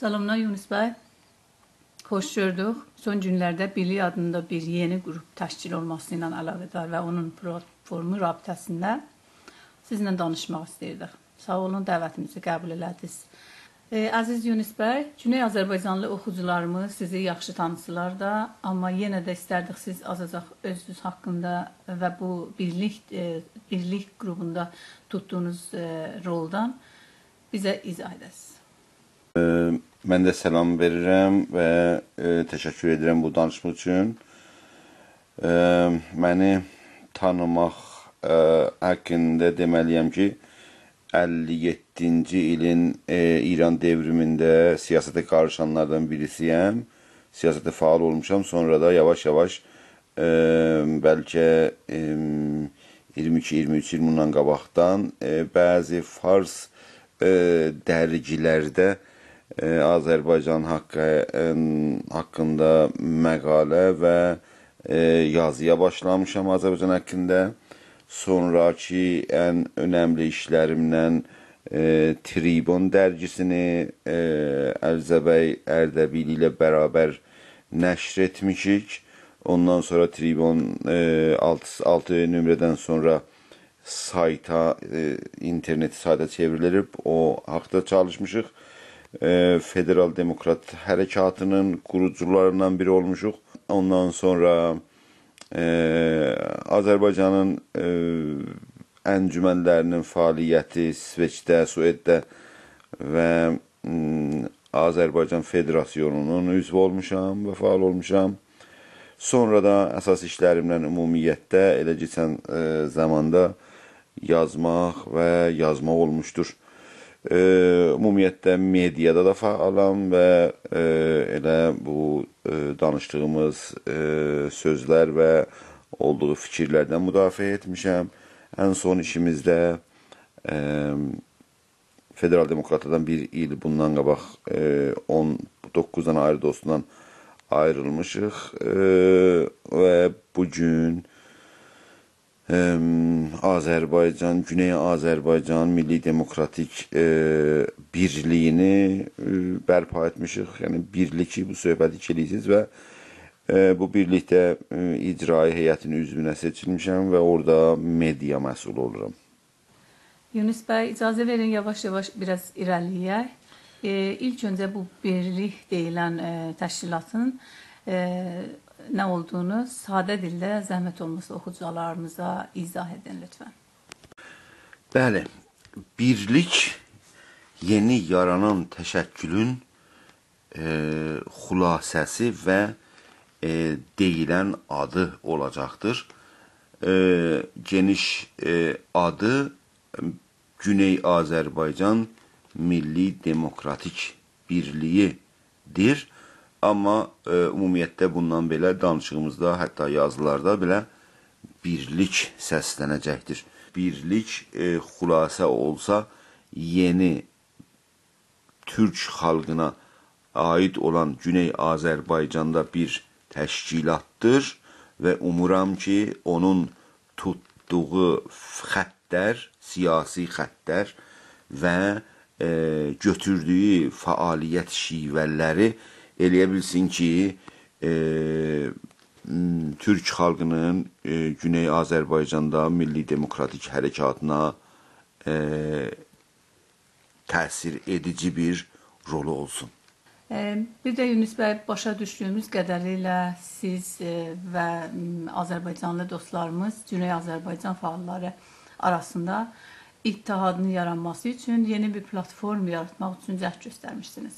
Salamlar Yunus bəy. Xoş gördük. Son günlərdə Birlik adında bir yeni qrup təşkil olması ilə əlaqədar və onun platformu rabitəsində sizinlə danışmaq istəyirdik. Sağ olun, dəvətimizi qəbul elədiniz. Əziz Yunus bəy, Güney Azərbaycanlı oxucularımız sizi yaxşı tanısılar da, amma yenə də istərdik siz azacaq özünüz haqqında və bu birlik qrupunda tutduğunuz roldan bizə izah edəsiniz. Mən də salam verirəm və təşəkkür edirəm bu danışmaq üçün. Məni tanımaq haqqında deməliyəm ki, 57-ci ilin İran devrimində siyasətə qarışanlardan birisiyəm. Siyasətə faal olmuşam, sonra da yavaş-yavaş bəlkə 22-23 il bundan qabaqdan bəzi fars dərgilərdə Azərbaycan haqqında məqalə və yazıya başlamışam Azərbaycan haqqında. Sonraki ən önəmli işlərimlə Tribun dərgisini Ərzəbəy Ərdəbili ilə bərabər nəşr etmişik. Ondan sonra Tribun 6 nömrədən sonra sayta, internet sayta çevrilib, o haqda çalışmışıq. Federal Demokrat Hərəkatının qurucularından biri olmuşuq. Ondan sonra Azərbaycanın əncümənlərinin fəaliyyəti İsveçdə, Sueddə və Azərbaycan Federasyonunun üzvü olmuşam və faal olmuşam. Sonra da əsas işlərimlə ümumiyyətdə elə keçən zamanda yazmaq və yazma olmuşdur. Ümumiyyətlə mediada da faalam və elə bu danışdığımız sözlər və olduğu fikirlərdən müdafiə etmişəm. Ən son işimizdə Federal Demokratadan bir il bundan qabaq 19 dənə ayrı dostundan ayrılmışıq və bugün Azərbaycan, Güney Azərbaycan Milli Demokratik birliyini bərpa etmişik. Yəni birlik, bu söhbəti eləyirsiniz və bu birlikdə icraî heyətinin üzvünə seçilmişəm və orada media məsul oluram. Yunus bəy, icazə verin yavaş-yavaş biraz irəliləyək. İlk öncə bu birlik deyilən təşkilatın nə olduğunu sadə dildə zəhmət olmasa oxucularımıza izah edin lütfən. Bəli, birlik yeni yaranan təşəkkülün xülasəsi və deyilən adı olacaqdır. Geniş adı Güney Azərbaycan Milli Demokratik Birliyidir. Amma ümumiyyətlə bundan belə danışığımızda, hətta yazılarda belə birlik səslənəcəkdir. Birlik xülasə olsa yeni Türk xalqına aid olan Güney Azərbaycanda bir təşkilatdır və umuram ki, onun tutduğu xəttlər, siyasi xəttlər və götürdüyü fəaliyyət şivələri eləyə bilsin ki, Türk xalqının Güney Azərbaycanda Milli Demokratik Hərəkatına təsir edici bir rolu olsun. Bir də Yunus bəy, başa düşdüyümüz qədərilə siz və Azərbaycanlı dostlarımız Güney Azərbaycan fəalları arasında ittihadın yaranması üçün yeni bir platform yaratmaq üçün cəhd göstərmişsiniz.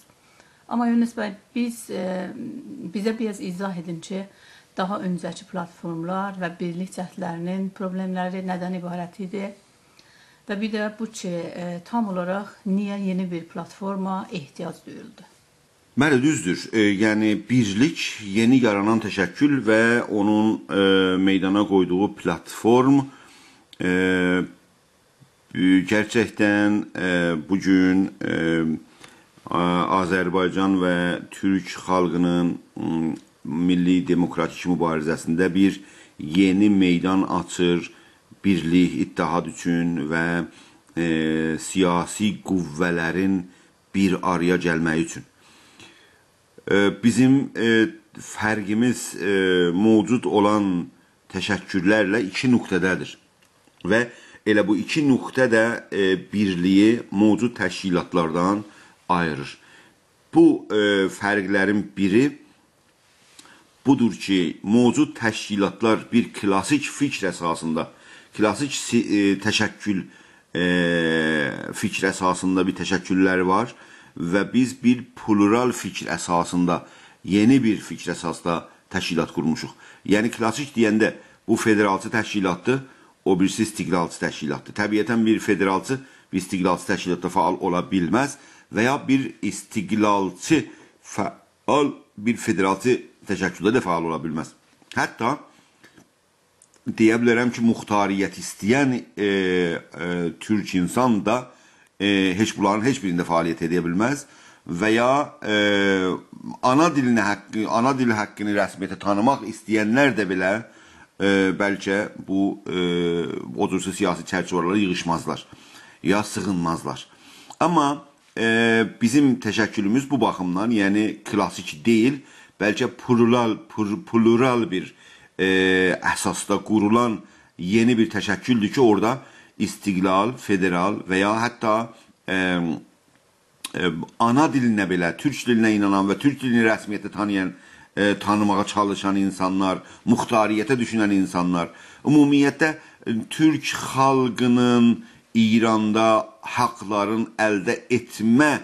Amma Yunus bəy, bizə biraz izah edin ki, daha öncəki platformlar və birlik cəhdlərinin problemləri nədən ibarət idi? Və bir də bu ki, tam olaraq niyə yeni bir platforma ehtiyac duyuldu? Bəli, düzdür. Yəni, birlik yeni yaranan təşəkkül və onun meydana qoyduğu platform gerçəkdən bugün Azərbaycan və Türk xalqının milli demokratik mübarizəsində bir yeni meydan açır birlik, ittihad üçün və siyasi qüvvələrin bir araya gəlməyi üçün. bizim fərqimiz mövcud olan təşəkkürlərlə iki nöqtədədir. Və elə bu iki nöqtə də birliyi mövcud təşkilatlardan ayırır. Bu fərqlərin biri budur ki, mövcud təşkilatlar bir klasik fikr əsasında, klasik təşəkkül fikr əsasında bir təşəkkülləri var və biz bir plural fikr əsasında, yeni bir fikr əsasında təşkilat qurmuşuq. Yəni, klasik deyəndə bu federalçı təşkilatdır, o birisi istiqlalçı təşkilatdır. Təbiətən bir federalçı, bir istiqlalçı təşkilatda faal ola bilməz və ya bir istiqlalçı faal, bir federalçı təşəkküldə də faal ola bilməz. Hətta deyə bilərəm ki, muxtariyyət istəyən türk insan da heç bunların heç birində fəaliyyət edə bilməz və ya ana dil haqqını rəsmiyyətə tanımaq istəyənlər də belə bəlkə bu o cür siyasi çərçivələrə yığışmazlar, ya sığınmazlar. Amma bizim təşəkkülümüz bu baxımdan, yəni klasik deyil, bəlkə plural bir əsasda qurulan yeni bir təşəkküldür ki, orada istiqlal, federal və ya hətta ana dilinə belə, türk dilinə inanan və türk dilini rəsmiyyətə tanımağa çalışan insanlar, muxtariyyətə düşünən insanlar, ümumiyyətlə türk xalqının İranda haqların əldə etmə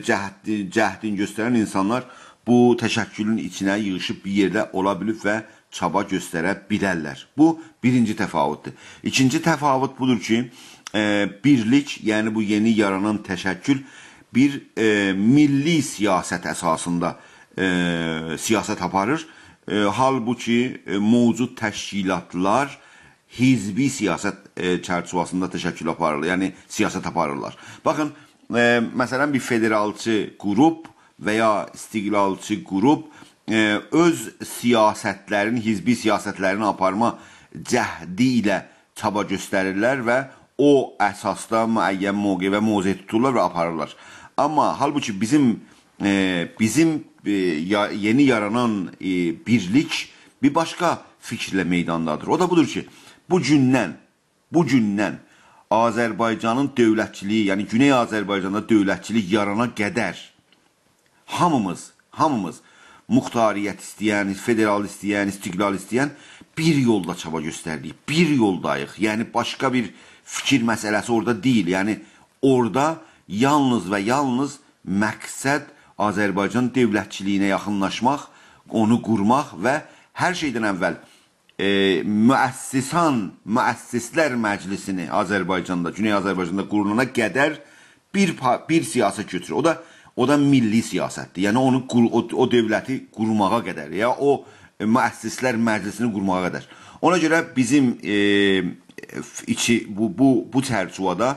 cəhdini göstərən insanlar bu təşəkkülün içinə yığışıb bir yerdə ola bilib və çaba göstərə bilərlər. Bu birinci təfavüddür. İkinci təfavüd budur ki, birlik, yəni bu yeni yaranan təşəkkül bir milli siyasət əsasında siyasət aparır. Halbuki mövcud təşkilatlar hizbi siyasət çərçivəsində təşəkkül aparırlar, yəni siyasət aparırlar. Baxın, məsələn, bir federalçı qrup və ya istiqlalçı qrup öz siyasətlərini, hizbi siyasətlərini aparma cəhdi ilə çaba göstərirlər və o əsasda müəyyən mövqe və mövqe tuturlar və aparırlar. Amma halbuki bizim yeni yaranan birlik bir başqa fikirlə meydandadır. O da budur ki, bu gündən Azərbaycanın dövlətçiliyi, yəni Güney Azərbaycanda dövlətçilik yarana qədər hamımız muxtariyyət istəyən, federal istəyən, istiqlal istəyən bir yolda çaba göstərdik, bir yoldayıq. Yəni, başqa bir fikir məsələsi orada deyil. Yəni, orada yalnız və yalnız məqsəd Azərbaycan dövlətçiliyinə yaxınlaşmaq, onu qurmaq və hər şeydən əvvəl müəssislər məclisini Azərbaycanda, Güney Azərbaycanda qurulana qədər bir siyasət götürür. O da milli siyasətdir. Yəni, o dövləti qurmağa qədər, ya o müəssislər məclisini qurmağa qədər. Ona görə bizim bu çərçivədə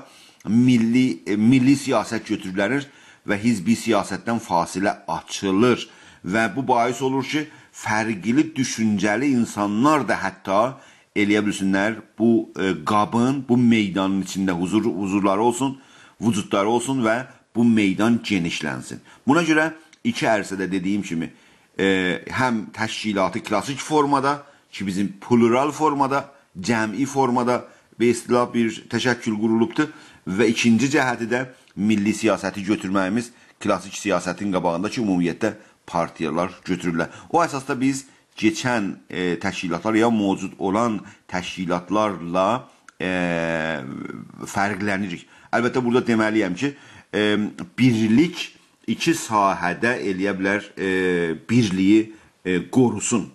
milli siyasət götürülür və hizbi siyasətdən fasilə açılır. Və bu bahis olur ki, fərqli düşüncəli insanlar da hətta eləyə bilsinlər bu qabın, bu meydanın içində huzurları olsun, vücudları olsun və bu meydan genişlənsin. Buna görə iki ərsədə dediyim kimi həm təşkilatı klasik formada ki, bizim plural formada, cəmi formada və istilah bir təşəkkül qurulubdur və ikinci cəhəti də milli siyasəti götürməyimiz klasik siyasətin qabağında ki, ümumiyyətlə partiyalar götürürlər. O əsasda biz keçən təşkilatlar ya mövcud olan təşkilatlarla fərqlənirik. Əlbəttə, burada deməliyəm ki, birlik iki sahədə eləyə bilər birliyi qorusun.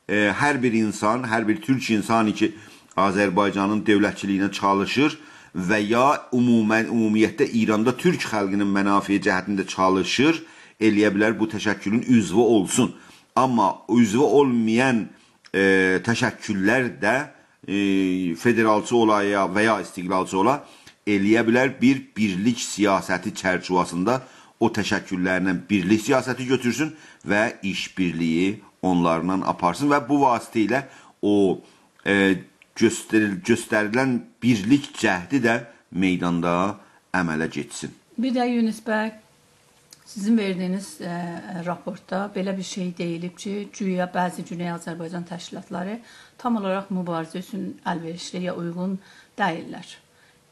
Hər bir insan, hər bir türk insanı ki, Azərbaycanın dövlətçiliyinə çalışır və ya ümumiyyətlə İranda türk xalqının mənafiə cəhətində çalışır, eləyə bilər bu təşəkkülün üzvü olsun. Amma üzvü olmayan təşəkküllər də federalçı ola və ya istiqlalçı ola eləyə bilər bir birlik siyasəti çərçivəsində o təşəkküllərlə birlik siyasəti götürsün və iş birliyi onlarla aparsın və bu vasitə ilə o göstərilən birlik cəhdi də meydanda əmələ geçsin. Bir də Yunus bəy, Sizin verdiyiniz raportda belə bir şey deyilib ki, güya bəzi Güney Azərbaycan təşkilatları tam olaraq mübarizə üçün əlverişli ya uyğun deyirlər.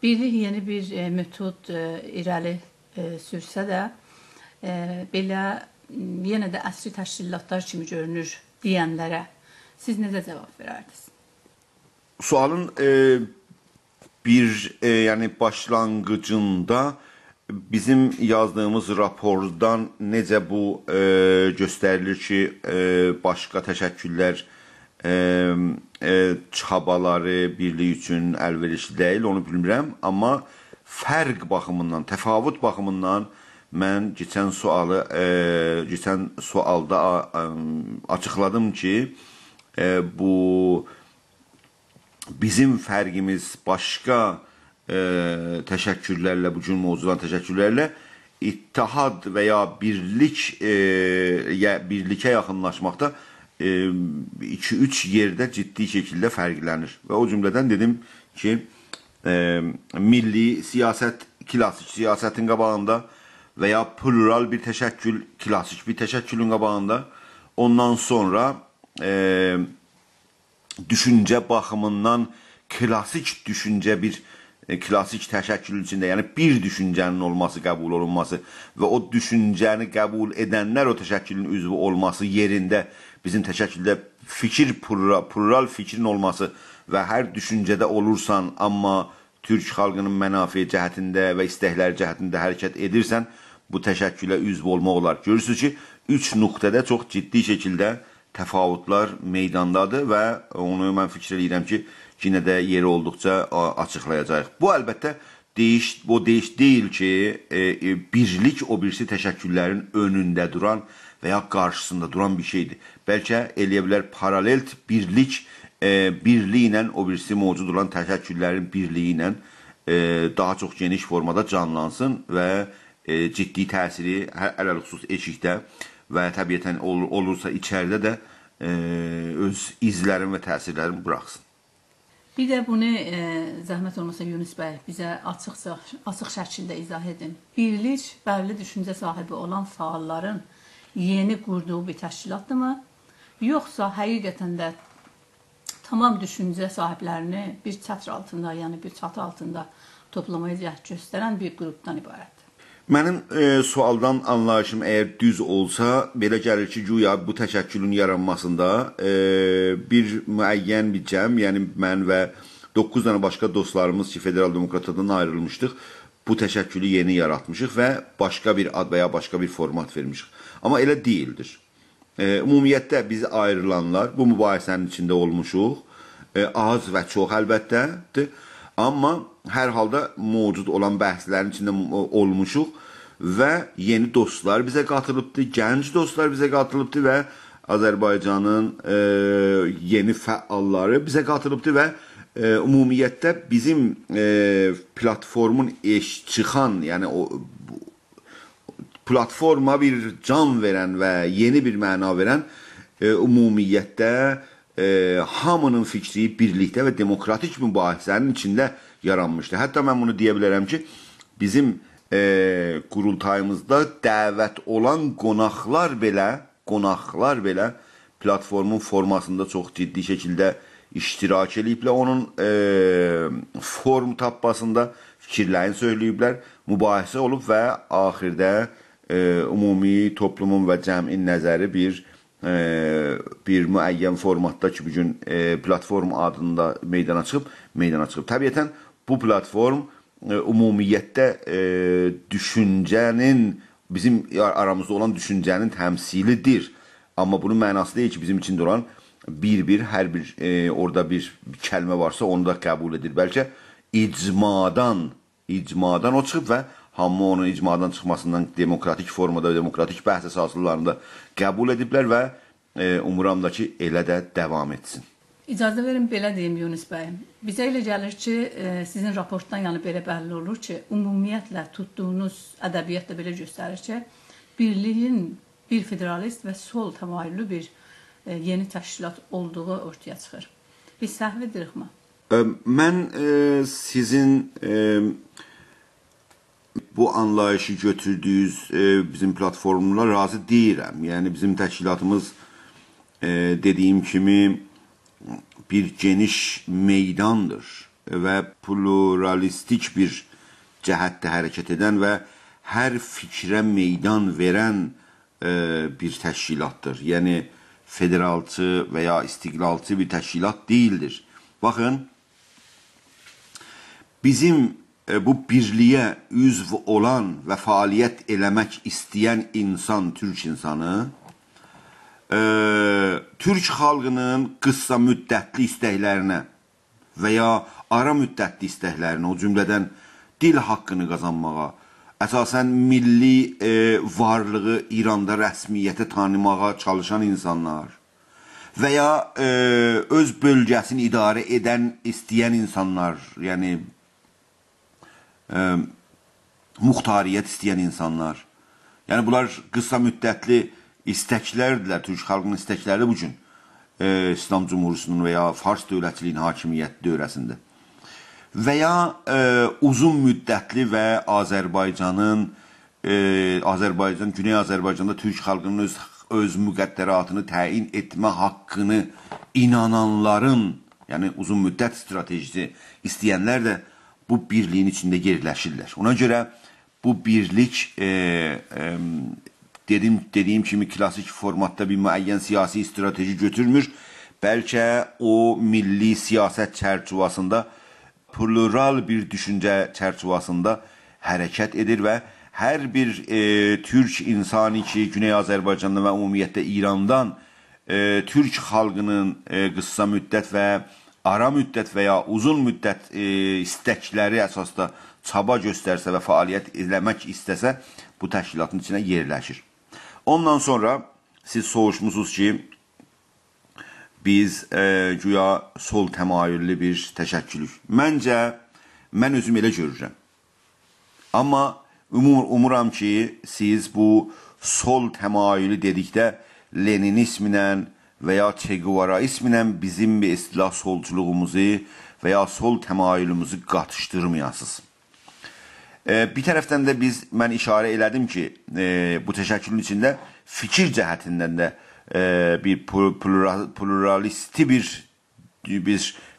Birlik yeni bir metod irəli sürsə də, belə yenə də əsri təşkilatlar kimi görünür deyənlərə siz necə cavab verərdiniz? Sualın yəni başlanğıcında bizim yazdığımız rapordan necə bu göstərilir ki, başqa təşəkküllər çabaları birlik üçün əlverişli deyil, onu bilmirəm. Amma fərq baxımından, təfavüt baxımından mən keçən sualda açıqladım ki, bu bizim fərqimiz başqa təşəkkürlərlə, bu cür mövzudan təşəkkürlərlə ittihad və ya birlikə yaxınlaşmaqda 2-3 yerdə ciddi şəkildə fərqlənir. Və o cümlədən dedim ki, milli siyasət, klassik siyasətin qabağında və ya plural bir təşəkkül, klassik bir təşəkkülün qabağında, ondan sonra düşüncə baxımından klassik düşüncə bir klassik təşəkkül içində, yəni bir düşüncənin olması, qəbul olunması və o düşüncəni qəbul edənlər o təşəkkülün üzvü olması yerində bizim təşəkküldə plural fikrin olması və hər düşüncədə olursan, amma Türk xalqının mənafi cəhətində və istəkləri cəhətində hərəkət edirsən, bu təşəkkülə üzv olmaq olar. Görürsünüz ki, 3 nöqtədə çox ciddi şəkildə təfavütlər meydandadır və onu mən fikir edirəm ki, yenə də yeri olduqca açıqlayacaq. Bu əlbəttə o deyiş deyil ki, birlik o birisi təşəkküllərin önündə duran və ya qarşısında duran bir şeydir. Bəlkə eləyə bilər paralel birlik ilə o birisi mövcud olan təşəkküllərin birliyi ilə daha çox geniş formada canlansın və ciddi təsiri ələlxüsus eşikdə və təbiətən olursa içəridə də öz izlərin və təsirlərini buraxsın. Bir də bunu zəhmət olmasa Yunus bəy bizə açıq şəkildə izah edin. Birlik bəlli düşüncə sahibi olan fəalların yeni qurduğu bir təşkilatdırmı? Yoxsa həqiqətən də tamam düşüncə sahiblərini bir çatır altında, yəni bir çatı altında toplamaya cəhd göstərən bir qrupdan ibarətdir? Mənim sualdan anlayışım əgər düz olsa, belə gəlir ki, güya bu təşəkkülün yaranmasında bir müəyyən bir cəm, yəni mən və 9 dənə başqa dostlarımız ki, Federal Demokratadan ayrılmışdıq, bu təşəkkülü yeni yaratmışıq və başqa bir ad və ya başqa bir format vermişik. Amma elə deyildir. Ümumiyyətlə bizi ayrılanlar, bu mübahisənin içində olmuşuq, az və çox əlbəttədir. Amma hər halda mövcud olan bəhslərin içində olmuşuq və yeni dostlar bizə qatılıbdır, gənc dostlar bizə qatılıbdır və Azərbaycanın yeni fəalları bizə qatılıbdır və ümumiyyətlə bizim platformun çıxan, yəni o platforma bir can verən və yeni bir məna verən ümumiyyətlə hamının fikri birlikdə və demokratik mübahisənin içində yaranmışdır. Hətta mən bunu deyə bilərəm ki, bizim qurultayımızda dəvət olan qonaqlar belə platformun formasında çox ciddi şəkildə iştirak ediblər. Onun form tapmasında fikirlərini söyləyiblər, mübahisə olub və axirdə ümumi toplumun və cəmin nəzəri bir müəyyən formatda ki, bugün platform adında meydana çıxıb. Təbiətən bu platform ümumiyyətdə düşüncənin, bizim aramızda olan düşüncənin təmsilidir. Amma bunun mənası deyil ki, bizim içində olan hər bir orada bir kəlmə varsa onu da qəbul edir. Bəlkə icmadan o çıxıb və hamı onun icmadan çıxmasından demokratik formada, demokratik bəhs əsaslarında qəbul ediblər və umuram da ki, elə də davam etsin. İcazə verin, belə deyim Yunus bəy. Bizə elə gəlir ki, sizin raportdan yəni belə bəlli olur ki, ümumiyyətlə tutduğunuz ədəbiyyat da belə göstərir ki, birliyin bir federalist və sol təmayüllü bir yeni təşkilat olduğu ortaya çıxır. Biz səhv edirik mi? Mən sizin bu anlayışı götürdüyüz bizim platformla razı deyirəm. Yəni bizim təşkilatımız dediyim kimi bir geniş meydandır və pluralistik bir cəhətdə hərəkət edən və hər fikrə meydan verən bir təşkilatdır. Yəni federalçı və ya istiqlalçı bir təşkilat deyildir. Baxın, bizim bu birliyə üzv olan və fəaliyyət eləmək istəyən insan, türk insanı, türk xalqının qısa müddətli istəklərinə və ya ara müddətli istəklərinə, o cümlədən dil haqqını qazanmağa, əsasən milli varlığı İranda rəsmiyyətə tanımağa çalışan insanlar və ya öz bölgəsini idarə edən, istəyən insanlar, yəni muxtariyyət istəyən insanlar. Yəni bunlar qısa müddətli istəklərdirlər, türk xalqının istəkləri bugün İslam Cumhuriyeti'nin və ya Fars dövlətçiliyin hakimiyyəti dövrəsində. Və ya uzun müddətli və Güney Azərbaycanda türk xalqının öz müqəddəratını təyin etmə haqqını inananların, yəni uzun müddət stratejisi istəyənlər də bu birliyin içində yerləşirlər. Ona görə bu birlik dediyim kimi klasik formatda bir müəyyən siyasi strateji götürmür. Bəlkə o milli siyasət çərçivəsində, plural bir düşüncə çərçivəsində hərəkət edir və hər bir türk insanı ki, Güney Azərbaycanda və ümumiyyətlə İrandan türk xalqının qısa müddət və ara müddət və ya uzun müddət istəkləri əsasda çaba göstərsə və fəaliyyət eləmək istəsə, bu təşkilatın içinə yerləşir. Ondan sonra siz soruşmusunuz ki, biz güya sol təmayüllü bir təşəkkülük. Məncə, mən özüm elə görürəm. Amma umuram ki, siz bu sol təmayülü dedikdə Leninismlə və ya Che Guevara isminlə bizim bir istilah solculuğumuzu və ya sol təmayülümüzü qatışdırmayasınız. Bir tərəfdən də mən işarə elədim ki, bu təşəkkülün içində fikir cəhətindən də bir pluralisti bir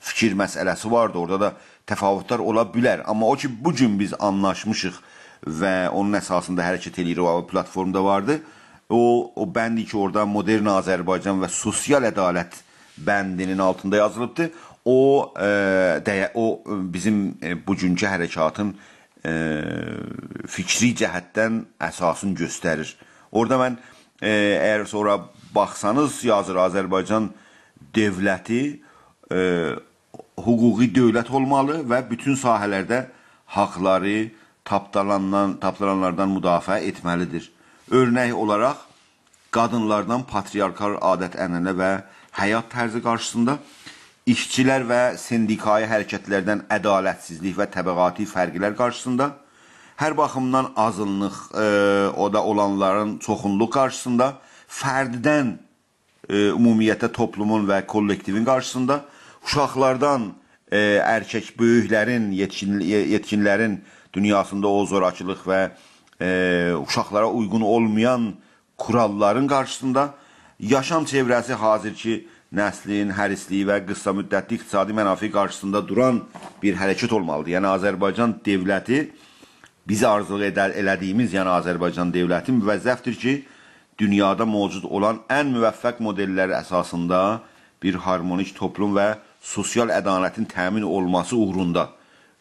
fikir məsələsi vardı. Orada da təfavütlər ola bilər. Amma o ki, bugün biz anlaşmışıq və onun əsasında hərəkət edirik, o platformda vardı. O bəndi ki, orada modern Azərbaycan və sosial ədalət bəndinin altında yazılıbdır. O bizim bugünkü hərəkatın fikri cəhətdən əsasını göstərir. Orada mən, əgər sonra baxsanız, yazır Azərbaycan dövləti hüquqi dövlət olmalı və bütün sahələrdə haqları tapdalanlardan müdafiə etməlidir. Örnək olaraq, qadınlardan patriarkal adət-ənənə və həyat tərzi qarşısında, işçilər və sindikai hərəkətlərdən ədalətsizlik və təbəqati fərqlər qarşısında, hər baxımdan azınlıq o da olanların çoxunluq qarşısında, fərddən ümumiyyətlə toplumun və kollektivin qarşısında, uşaqlardan erkək böyüklərin, yetkinlərin dünyasında o zorakılıq və uşaqlara uyğun olmayan kuralların qarşısında, yaşam çevrəsi hazırki nəslin, hərisliyi və qısa müddətli iqtisadi mənafi qarşısında duran bir hərəkət olmalıdır. Yəni, Azərbaycan dövləti, biz arzuluq elədiyimiz, yəni Azərbaycan dövləti müvəzzəfdir ki, dünyada mövcud olan ən müvəffəq modellər əsasında bir harmonik toplum və sosial ədalətin təmin olması uğrunda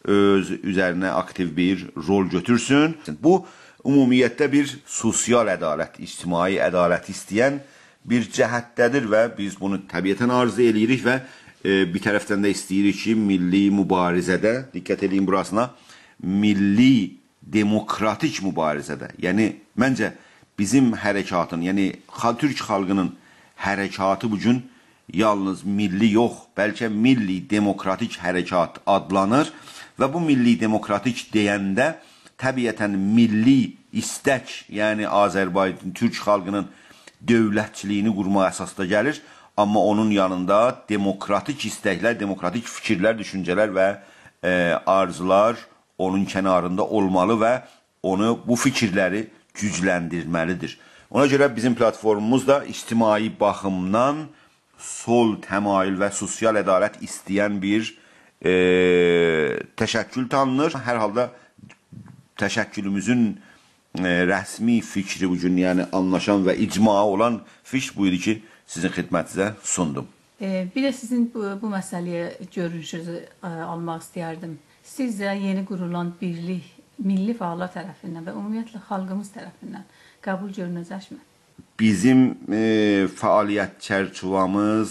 öz üzərinə aktiv bir rol götürsün. Bu, ümumiyyətdə bir sosial ədalət, ictimai ədalət istəyən bir cəhətdədir və biz bunu təbiətən arzu eləyirik və bir tərəfdən də istəyirik ki, milli mübarizədə, diqqət edin burasına, milli demokratik mübarizədə, yəni məncə bizim hərəkatın, yəni Türk xalqının hərəkatı bugün yalnız milli yox, bəlkə milli demokratik hərəkat adlanır və bu milli demokratik deyəndə təbiətən milli istək, yəni Azərbaycan, Türk xalqının dövlətçiliyini qurmaq əsasda gəlir, amma onun yanında demokratik istəklər, demokratik fikirlər, düşüncələr və arzular onun kənarında olmalı və onu, bu fikirləri gücləndirməlidir. Ona görə bizim platformumuz da ictimai baxımdan sol təmayül və sosial ədalət istəyən bir təşəkkül tanınır. Hər halda təşəkkülümüzün rəsmi fikri bugün, yəni anlaşan və icma olan fikr bu idi ki, sizin xidmətinizə sundum. Bir də sizin bu məsələyə görüşünüzü almaq istəyərdim. Sizcə yeni qurulan birlik milli fəallar tərəfindən və ümumiyyətlə xalqımız tərəfindən qəbul görünəcəkmi? Bizim fəaliyyət çərçivəmiz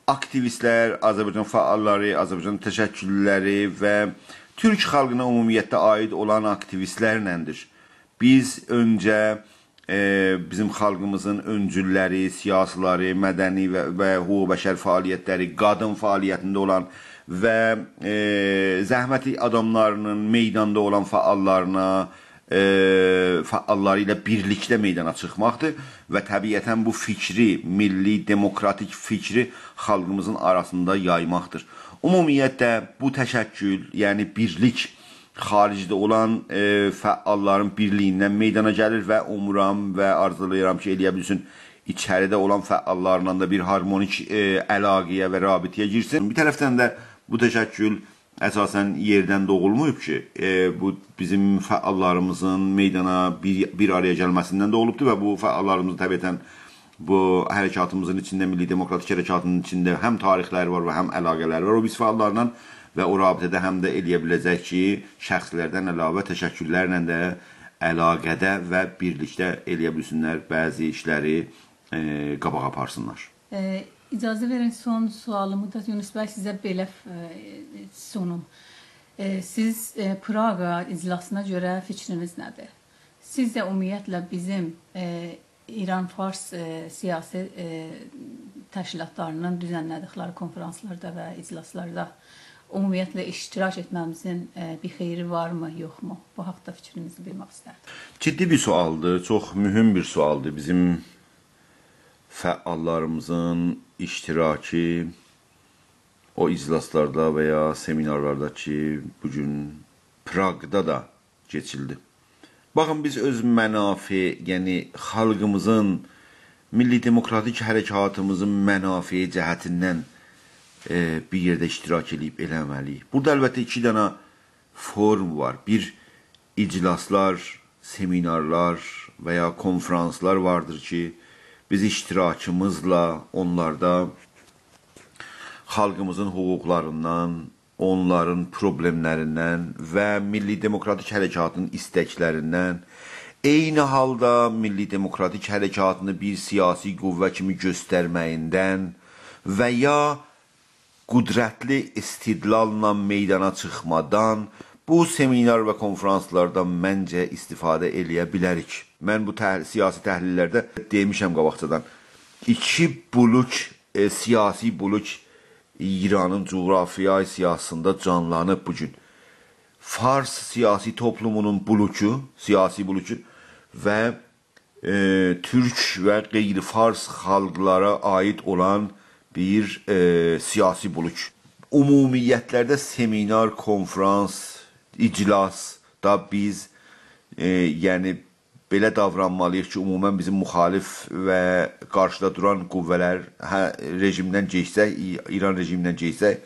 aktivistlər, Azərbaycan fəalları, Azərbaycan təşəkkülləri və Türk xalqına ümumiyyətlə aid olan aktivistlərləndir. Biz öncə bizim xalqımızın öncülləri, siyasiləri, mədəni və hüquq bəşər fəaliyyətləri, qadın fəaliyyətində olan və zəhməti adamlarının meydanda olan fəalları ilə birlikdə meydana çıxmaqdır və təbiətən bu fikri, milli, demokratik fikri xalqımızın arasında yaymaqdır. Ümumiyyətlə bu təşəkkül, yəni birlik xaricdə olan fəalların birliyindən meydana gəlir və umuram və arzulayıram ki, eləyə bilsin, içəridə olan fəallarla da bir harmonik əlaqəyə və rabitəyə girsin. Bir tərəfdən də bu təşəkkül əsasən yerdən doğulmayıb ki, bu bizim fəallarımızın meydana bir araya gəlməsindən də olubdur və bu fəallarımızın təbiətən bu hərəkatımızın içində, milli demokratik hərəkatının içində həm tarixləri var və həm əlaqələri var o biz fəallarla və o rabitədə həm də eləyə biləcək ki, şəxslərdən əlavə təşəkküllərlə də əlaqədə və birlikdə eləyə bilsinlər bəzi işləri qabağa aparsınlar. İcazə verin, son sualımı da Yunus bəy sizə belə sunum. Siz Praqa iclasına görə fikriniz nədir? Sizcə ümumiyyətlə bizim İran-Fars siyasi təşkilatlarının düzənlədikləri konferanslarda və iclaslarda ümumiyyətlə iştirak etməmizin bir xeyri varmı, yoxmu? Bu haqda fikrinizi bilmək istərdim. Ciddi bir sualdır, çox mühüm bir sualdır. Bizim fəallarımızın iştirakı o iclaslarda və ya seminarlarda ki, bugün Praqda da keçildi. Baxın, biz öz mənafi, yəni xalqımızın, milli demokratik hərəkatımızın mənafi cəhətindən bir yerdə iştirak edib eləməliyik. Burada əlbəttə iki dənə form var. Bir, iclaslar, seminarlar və ya konferanslar vardır ki, biz iştirakımızla onlarda xalqımızın hüquqlarından, onların problemlərindən və milli demokratik hərəkatın istəklərindən, eyni halda milli demokratik hərəkatını bir siyasi qüvvə kimi göstərməyindən və ya qüdrətli istidlalla meydana çıxmadan bu seminar və konferanslardan məncə istifadə eləyə bilərik. Mən bu siyasi təhlillərdə demişəm qabaqcadan. İki buluc, siyasi buluc İranın coğrafiya siyasında canlanıb bugün. Fars siyasi toplumunun bulucu, siyasi bulucu və Türk və qeyri-Fars xalqlara aid olan bir siyasi buluc. Ümumiyyətlərdə seminar, konferans, iclasda biz yəni belə davranmalıyıq ki, ümumən bizim müxalif və qarşıda duran qüvvələr rejimdən keçsək, İran rejimindən keçsək,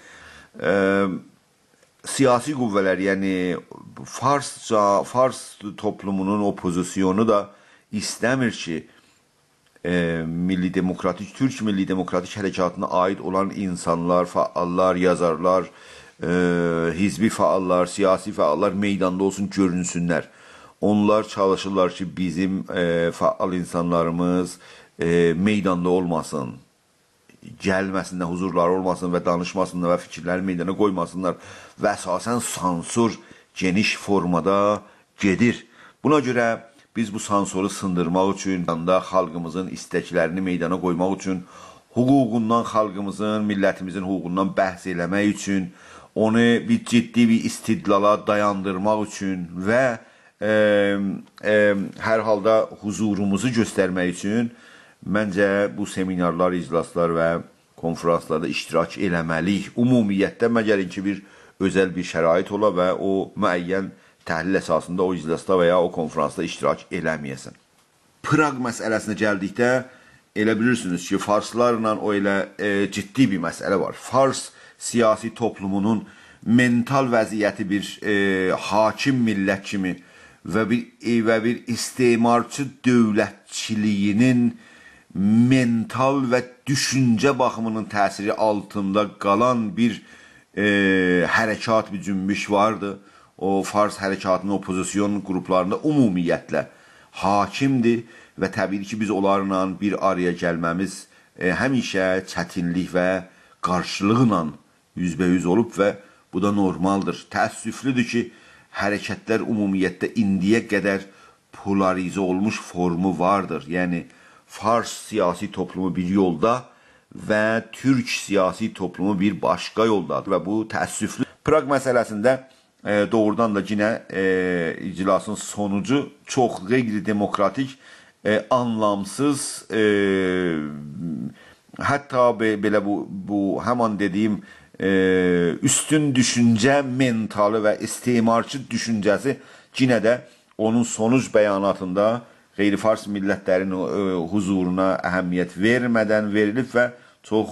siyasi qüvvələr, yəni Fars toplumunun opozisyonu da istəmir ki, Türk milli demokratik hərəkatına aid olan insanlar, fəallar, yazarlar, hizbi fəallar, siyasi fəallar meydanda olsun, görünsünlər. Onlar çalışırlar ki, bizim fəal insanlarımız meydanda olmasın, gəlməsinlər, huzurları olmasın və danışmasınlar və fikirləri meydana qoymasınlar və əsasən sansur geniş formada gedir. Buna görə biz bu sansoru sındırmaq üçün, xalqımızın istəklərini meydana qoymaq üçün, hüququndan, xalqımızın, millətimizin hüququndan bəhs eləmək üçün, onu bir ciddi bir istidlala dayandırmaq üçün və hər halda huzurumuzu göstərmək üçün məncə bu seminarlar, iclaslar və konferanslarda iştirak eləməliyik. Ümumiyyətdə, məgər ki, bir özəl bir şərait ola və o müəyyən təhlil əsasında o iclasda və ya o konferansda iştirak eləməyəsən. Praq məsələsinə gəldikdə, elə bilirsiniz ki, farslarla o elə ciddi bir məsələ var. Fars siyasi toplumunun mental vəziyyəti bir hakim millət kimi və bir istemarçı dövlətçiliyinin mental və düşüncə baxımının təsiri altında qalan bir hərəkat, bir cümbüş vardı. O Fars hərəkatının opozisyon qruplarında ümumiyyətlə hakimdir və təbii ki, biz onlarla bir araya gəlməmiz həmişə çətinlik və qarşılıqla yüzbəyüz olub və bu da normaldır. Təəssüflüdür ki, hərəkətlər ümumiyyətlə indiyə qədər polarizə olmuş formu vardır. Yəni, Fars siyasi toplumu bir yolda və Türk siyasi toplumu bir başqa yoldadır və bu təəssüflü. Praq məsələsində doğrudan da yine iclasın sonucu çox qeyri-demokratik, anlamsız, hətta belə bu həman dediyim üstün düşüncə mentalı və istemarçı düşüncəsi yine də onun sonuc bəyanatında qeyri-fars millətlərin huzuruna əhəmiyyət vermədən verilib və çox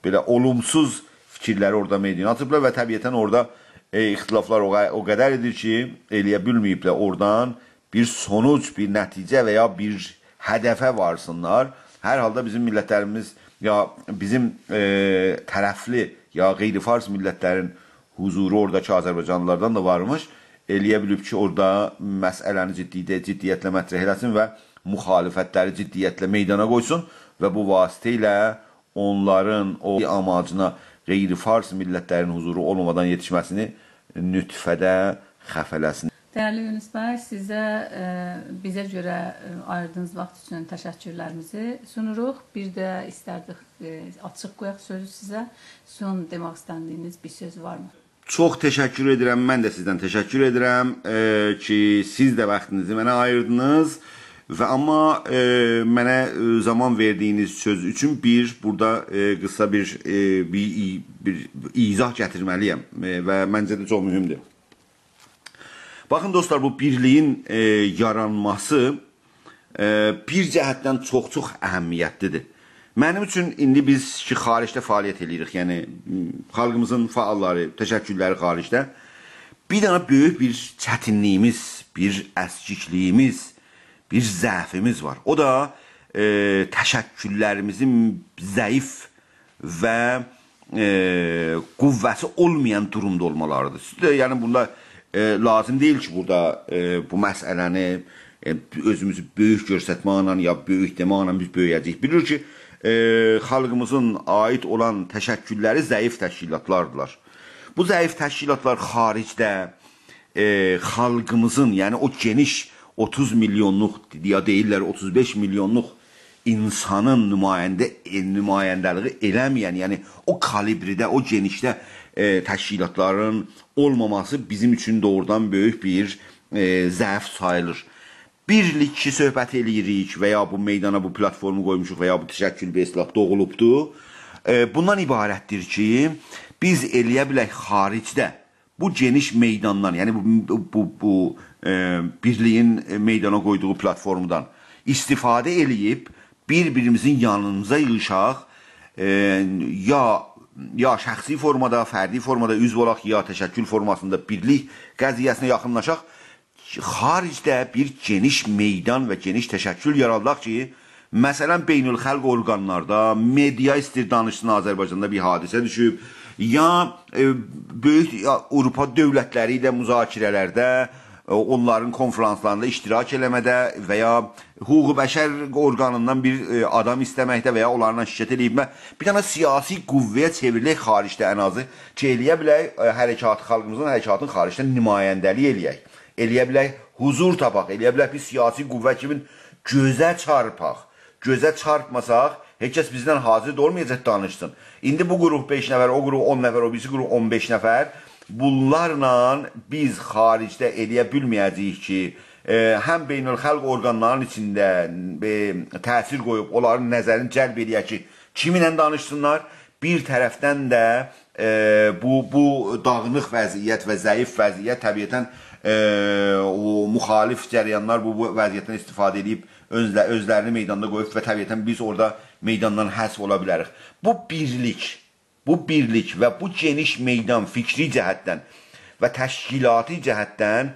belə olumsuz fikirləri orada meydana atıblar və təbiətən orada ixtilaflar o qədər edir ki, eləyə bilməyiblər oradan bir sonuc, bir nəticə və ya bir hədəfə varsınlar. Hər halda bizim millətlərimiz ya bizim tərəfli ya qeyri-fars millətlərin huzuru oradakı Azərbaycanlılardan da varmış. Eləyə bilib ki, orada məsələni ciddiyyətlə mətrəh eləsin və müxalifətləri ciddiyyətlə meydana qoysun və bu vasitə ilə onların o amacına qeyri-fars millətlərin huzuru olmamadan yetişməsini nütfədə xəfələsin. Dəyərli Yunus bəy, sizə bizə görə ayırdığınız vaxt üçün təşəkkürlərimizi sunuruq. Bir də istərdik açıq qoyaq sözü sizə. Son demək istədiyiniz bir söz varmı? Çox təşəkkür edirəm, mən də sizdən təşəkkür edirəm ki, siz də vaxtınızı mənə ayırdınız və amma mənə zaman verdiyiniz söz üçün burada qısa bir izah gətirməliyəm və məncə də çox mühümdür. Baxın dostlar, bu birliyin yaranması bir cəhətdən çox əhəmiyyətlidir. Mənim üçün indi biz ki, xaricdə fəaliyyət edirik, yəni xalqımızın fəalları, təşəkkürləri xaricdə bir dənə böyük bir çətinliyimiz, bir əskikliyimiz, bir zəfimiz var. O da təşəkkürlərimizin zəif və qüvvəsi olmayan durumda olmalarıdır. Yəni bunda lazım deyil ki, burada bu məsələni özümüzü böyük göstərməklə ya böyük deməklə biz böyüyəcəyik. Bilir ki, xalqımızın aid olan təşəkkürləri zəif təşkilatlardılar. Bu zəif təşkilatlar xaricdə xalqımızın, yəni o geniş 30 milyonluq, ya deyirlər 35 milyonluq insanın nümayəndəliyi eləməyən, yəni o kalibridə, o genişdə təşkilatların olmaması bizim üçün doğrudan böyük bir zəif sayılır. Birlik ki, söhbət eləyirik və ya bu meydana bu platformu qoymuşuq və ya bu təşəkkül bir islah doğulubdur. Bundan ibarətdir ki, biz eləyə bilək xaricdə bu geniş meydandan, yəni bu birliyin meydana qoyduğu platformdan istifadə eləyib bir-birimizin yanımıza yığışaq, ya şəxsi formada, fərdi formada üzv olaq, ya təşəkkül formasında birlik qəziyyəsinə yaxınlaşaq, xaricdə bir geniş meydan və geniş təşəkkül yaradılaq ki, məsələn, beynəlxalq orqanlarda, media istir danışsın Azərbaycanda bir hadisə düşüb, ya böyük Avropa dövlətləri ilə müzakirələrdə, onların konferanslarında iştirak eləmədə və ya hüquq bəşər orqanından bir adam istəməkdə və ya onlarla şikayət eləyibmə, bir dənə siyasi qüvvəyə çevrilək xaricdə ən azı ki, eləyə bilək xalqımızın hərəkatın xaricdə nümayəndəlik eləyək, eləyə bilək huzur tapaq, eləyə bilək bir siyasi qüvvə kimi gözə çarpaq. Gözə çarpmasaq, heç kəs bizdən hazır olmayacaq danışsın. İndi bu qrup 5 nəfər, o qrup 10 nəfər, o birisi qrup 15 nəfər, bunlarla biz xaricdə eləyə bilməyəcəyik ki, həm beynəlxalq orqanların içində təsir qoyub, onların nəzərini cəlb eləyək ki, kiminlə danışsınlar, bir tərəfdən də bu dağınıq vəziyyət və zəif vəziyyət təbiətən o müxalif cəryanlar bu vəziyyətdən istifadə edib özlərini meydanda qoyub və təbiətən biz orada meydandan həsv ola bilərik. Bu birlik və bu geniş meydan fikri cəhətdən və təşkilati cəhətdən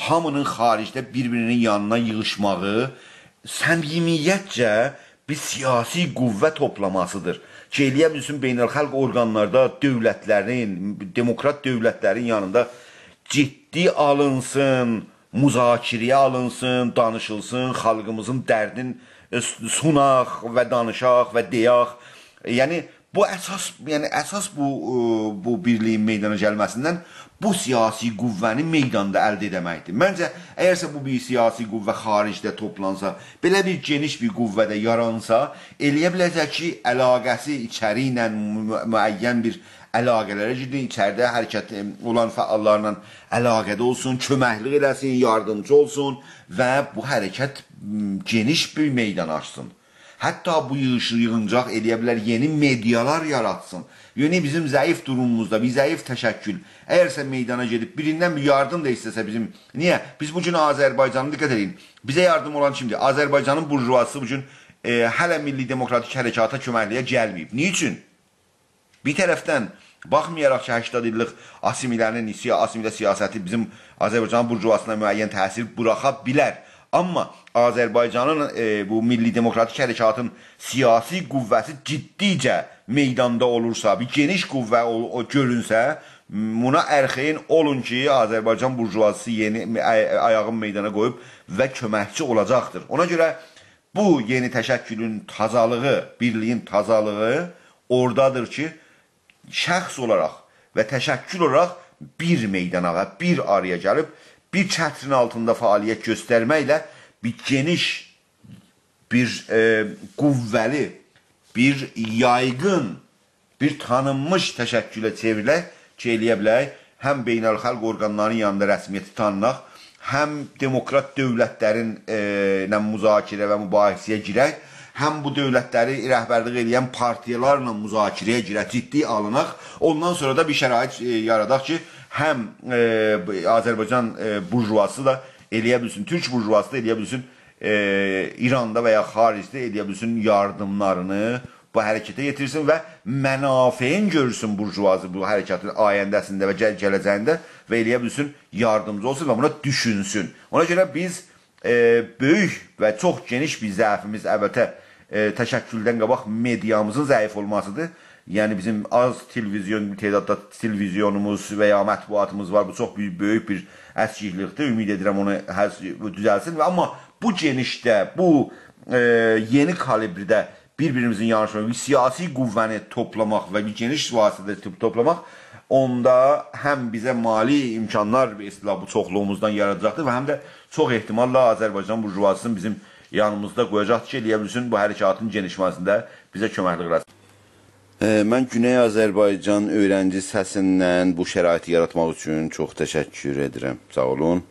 hamının xaricdə bir-birinin yanına yığışmağı səmimiyyətcə bir siyasi qüvvə toplamasıdır. Ki, eləyə bilsin beynəlxalq orqanlarda dövlətlərin, demokrat dövlətlərin yanında ciddi alınsın, müzakirəyə alınsın, danışılsın, xalqımızın dərdin sunaq və danışaq və deyaq. Yəni bu əsas bu birliyin meydana gəlməsindən bu siyasi qüvvəni meydanda əldə etməkdir. Məncə əgərsə bu bir siyasi qüvvə xaricdə toplansa, belə bir geniş bir qüvvədə yaransa, eləyə biləcək ki, əlaqəsi içəri ilə müəyyən bir əlaqələrə girdin, içəridə hərəkət olan fəallarla əlaqədə olsun, köməklik eləsin, yardımcı olsun və bu hərəkət geniş bir meydan açsın. Hətta bu yığıncaq eləyə bilər, yeni medialar yaratsın. Yəni bizim zəif durumumuzda, bir zəif təşəkkül, əgərsə meydana gedib birindən bir yardım da istəsə bizim, niyə? Biz bugün Azərbaycanı diqqət edin, bizə yardım olan kimdir? Azərbaycanın burjuvası bugün hələ milli demokratik hərəkata köməkliyə gəlməyib. Niçin? Bir tərəfdən, baxmayaraq ki, 80 illik asimilə siyasəti bizim Azərbaycan burjuvasına müəyyən təsir buraxa bilər. Amma Azərbaycanın bu milli demokratik hərəkatın siyasi qüvvəsi ciddicə meydanda olursa, bir geniş qüvvə görünsə, buna ərxeyin olun ki, Azərbaycan burjuvası yeni ayağın meydana qoyub və köməkçi olacaqdır. Ona görə bu yeni təşəkkülün tazalığı, birliyin tazalığı oradadır ki, şəxs olaraq və təşəkkül olaraq bir meydana və bir araya gəlib, bir çətrin altında fəaliyyət göstərməklə bir geniş, bir qüvvəli, bir yaygın, bir tanınmış təşəkkülə çevrilək ki, eləyə bilək, həm beynəlxalq orqanların yanında rəsmiyyəti tanınaq, həm demokrat dövlətlərin müzakirə və mübahisəyə girək, həm bu dövlətləri rəhbərlik edən partiyalarla müzakirəyə girək, ciddi alınaq. Ondan sonra da bir şərait yaradaq ki, həm Azərbaycan burjuvası da eləyə bilsin, Türk burjuvası da eləyə bilsin, İranda və ya xaricdə eləyə bilsin yardımlarını bu hərəkətə yetirsin və mənafeyin görsün burjuvazı bu hərəkatın ayəndəsində və gələcəyində və eləyə bilsin yardımcı olsun və buna düşünsün. Ona görə biz böyük və çox geniş bir zəifimiz əvvəlcə təşəkküldən qabaq mediamızın zəif olmasıdır. Yəni bizim az tədadda televizyonumuz və ya mətbuatımız var. Bu çox böyük bir əskiklikdir. Ümid edirəm onu düzəlsin. Amma bu genişdə, bu yeni kalibrdə bir-birimizin yanaşması, siyasi qüvvəni toplamaq və bir geniş vasitədə toplamaq onda həm bizə mali imkanlar bu çoxluğumuzdan yaradacaqdır və həm də çox ehtimalla Azərbaycan burjuvasının bizim yanımızda qoyacaqdır ki, eləyə bilsin bu hərəkatın genişməsində bizə köməklik eləsin. Mən Güney Azərbaycan öyrənci səsindən bu şəraiti yaratmaq üçün çox təşəkkür edirəm. Sağ olun.